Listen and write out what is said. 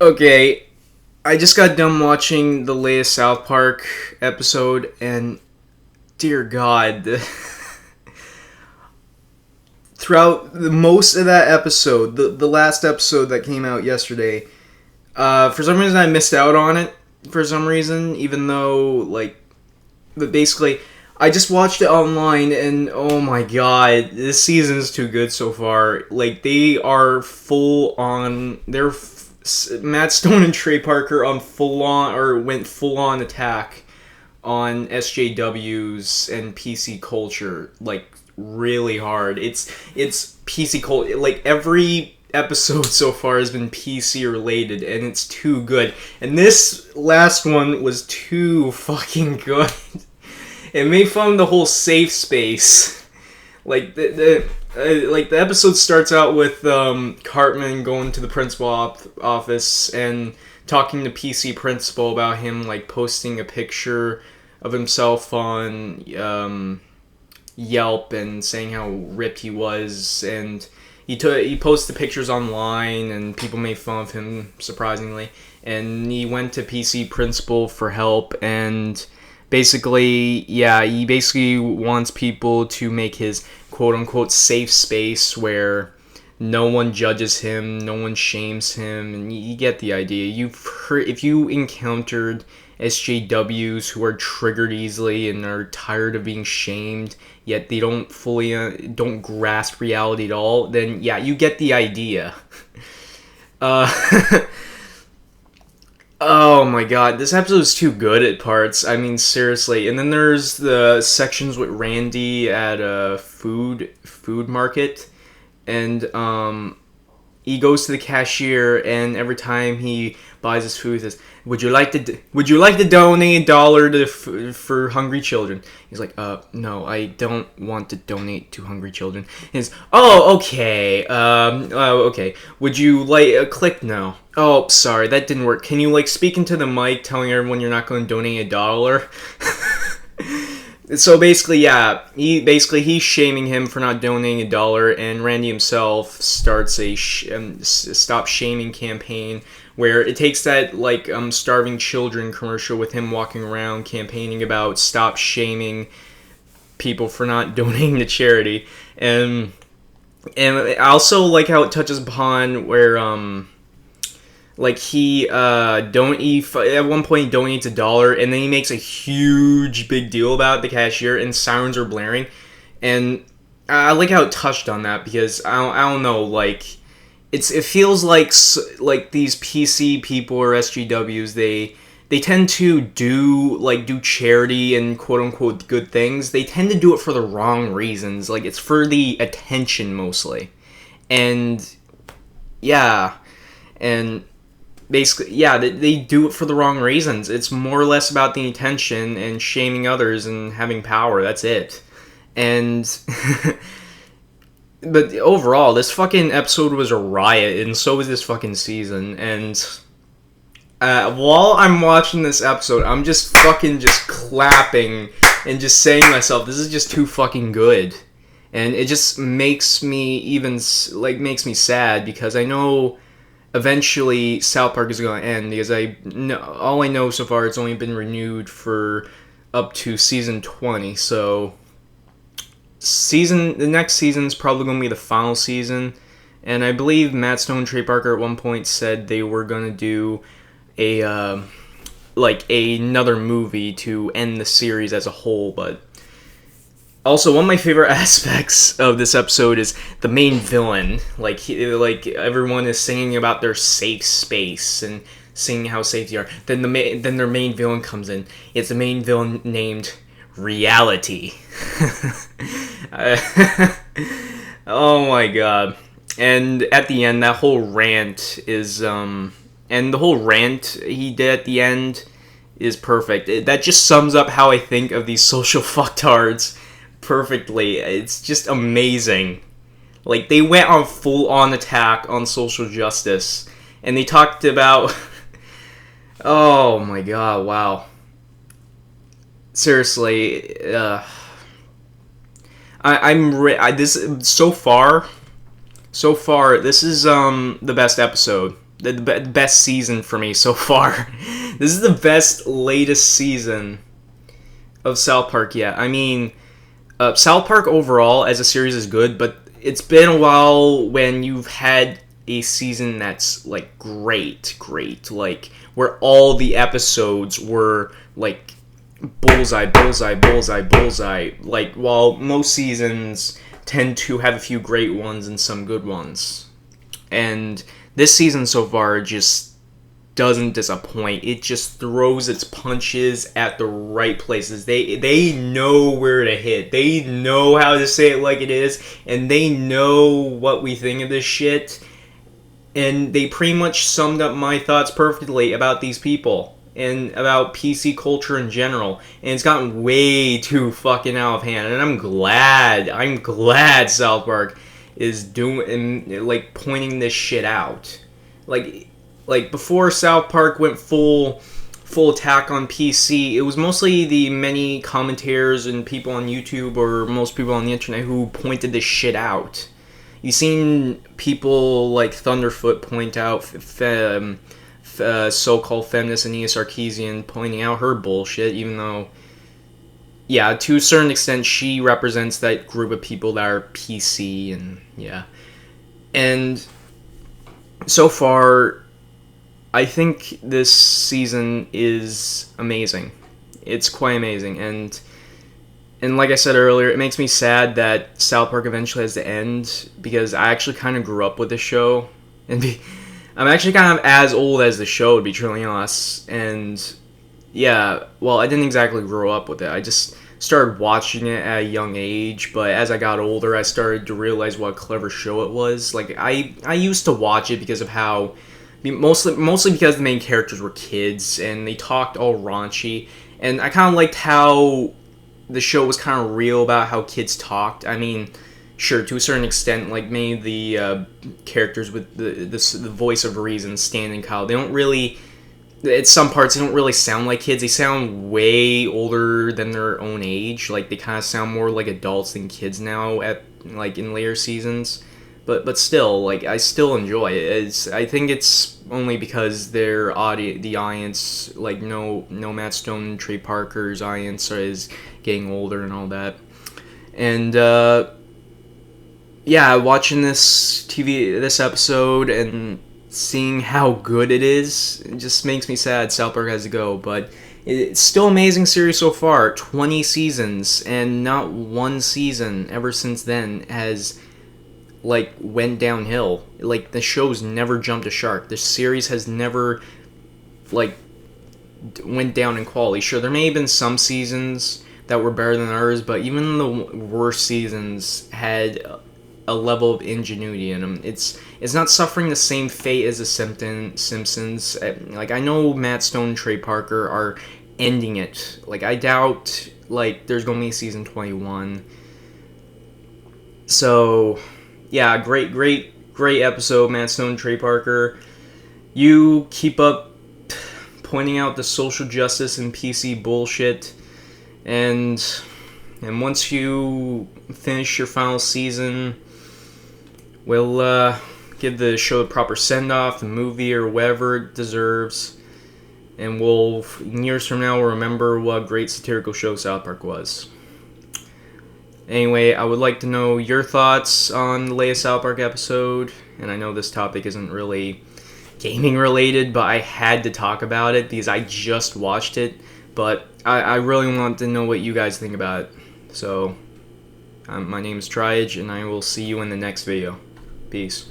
Okay, I just got done watching the latest South Park episode, and dear God, throughout most of that episode, the last episode that came out yesterday, for some reason I missed out on it. For some reason, even though but basically, I just watched it online, and oh my God, this season is too good so far. Like they are full on. Matt Stone and Trey Parker on full on or went full on attack on SJWs and PC culture, like really hard. It's PC culture. Like every episode so far has been PC related, and it's too good. And this last one was too fucking good. It made fun of the whole safe space. Like the episode starts out with Cartman going to the principal office and talking to PC principal about him like posting a picture of himself on Yelp and saying how ripped he was, and he posted pictures online and people made fun of him surprisingly, and he went to PC principal for help, and he basically wants people to make his quote-unquote safe space where no one judges him, no one shames him, and you get the idea. If you encountered SJWs who are triggered easily and are tired of being shamed, yet they don't fully don't grasp reality at all, then yeah, you get the idea. uh, Oh my God, this episode is too good at parts. I mean, seriously. And then there's the sections with Randy at a food market, and he goes to the cashier, and every time he buys his food, he says, Would you like to donate $1 for hungry children?" He's like, no, I don't want to donate to hungry children." He's, "Oh, okay. Okay. Would you like a click? No. Oh, sorry, that didn't work. Can you speak into the mic, telling everyone you're not going to donate $1?" So basically, yeah, he's shaming him for not donating $1, and Randy himself starts a stop shaming campaign where it takes that starving children commercial with him walking around campaigning about stop shaming people for not donating to charity, and I also like how it touches upon where he at one point he donates $1, and then he makes a huge big deal about the cashier, and sirens are blaring, and I like how it touched on that, because I don't know, it feels like these PC people or SGWs, they tend to do charity and quote unquote good things. They tend to do it for the wrong reasons. Like it's for the attention mostly, and yeah, and basically, yeah, they do it for the wrong reasons. It's more or less about the attention and shaming others and having power. That's it. And but overall, this fucking episode was a riot, and so was this fucking season. And while I'm watching this episode, I'm just clapping and just saying to myself, this is just too fucking good. And it just makes me makes me sad, because I know eventually South Park is going to end, because all I know so far, it's only been renewed for up to season 20. So the next season is probably going to be the final season, and I believe Matt Stone and Trey Parker at one point said they were going to do another movie to end the series as a whole. But also, one of my favorite aspects of this episode is the main villain. Everyone is singing about their safe space and singing how safe they are. Then their main villain comes in. It's a main villain named Reality. Oh my God! And at the end, that whole rant is and the whole rant he did at the end is perfect. That just sums up how I think of these social fucktards perfectly. It's just amazing. Like, they went on full-on attack on social justice, and they talked about oh my God, wow. Seriously, this so far, this is the best episode the best season for me so far. This is the best latest season of South Park yet. I mean, South Park overall as a series is good, but it's been a while when you've had a season that's like great, like where all the episodes were like bullseye. Like, while most seasons tend to have a few great ones and some good ones, and this season so far just doesn't disappoint. It just throws its punches at the right places. They know where to hit. They know how to say it like it is, and they know what we think of this shit. And they pretty much summed up my thoughts perfectly about these people and about PC culture in general. And it's gotten way too fucking out of hand. And I'm glad South Park is doing, like, pointing this shit out. Like before South Park went full attack on PC, it was mostly the many commentators and people on YouTube or most people on the internet who pointed this shit out. You've seen people like Thunderfoot point out so-called feminist Anita Sarkeesian pointing out her bullshit, even though, yeah, to a certain extent, she represents that group of people that are PC, and yeah. And so far, I think this season is amazing. It's quite amazing, and like I said earlier, it makes me sad that South Park eventually has to end, because I actually kind of grew up with the show, and I'm actually kind of as old as the show, to be truly honest. And yeah, well, I didn't exactly grow up with it. I just started watching it at a young age, but as I got older, I started to realize what a clever show it was. Like, I used to watch it because of how, mostly because the main characters were kids and they talked all raunchy, and I kind of liked how the show was kind of real about how kids talked. I mean, sure, to a certain extent, like many of the characters with the voice of reason, Stan and Kyle, they don't really, at some parts, they don't really sound like kids. They sound way older than their own age. Like, they kind of sound more like adults than kids now in later seasons. But still, like, I still enjoy it. I think it's only because the audience, like, no Matt Stone and Trey Parker's audience is getting older and all that. And yeah, watching this episode and seeing how good it is, it just makes me sad South Park has to go. But it's still an amazing series so far. 20 seasons, and not one season ever since then has like went downhill. Like, the show's never jumped a shark. The series has never like went down in quality. Sure, there may have been some seasons that were better than others, but even the worst seasons had a level of ingenuity in them. It's not suffering the same fate as the Simpsons. Like, I know Matt Stone and Trey Parker are ending it. Like, I doubt like there's gonna be a season 21. So yeah, great episode, Matt Stone and Trey Parker. You keep up pointing out the social justice and PC bullshit, and once you finish your final season, we'll give the show a proper send-off, the movie, or whatever it deserves, and we'll, years from now, we'll remember what a great satirical show South Park was. Anyway, I would like to know your thoughts on the latest South Park episode, and I know this topic isn't really gaming related, but I had to talk about it because I just watched it, but I really want to know what you guys think about it. So, my name is Triage, and I will see you in the next video. Peace.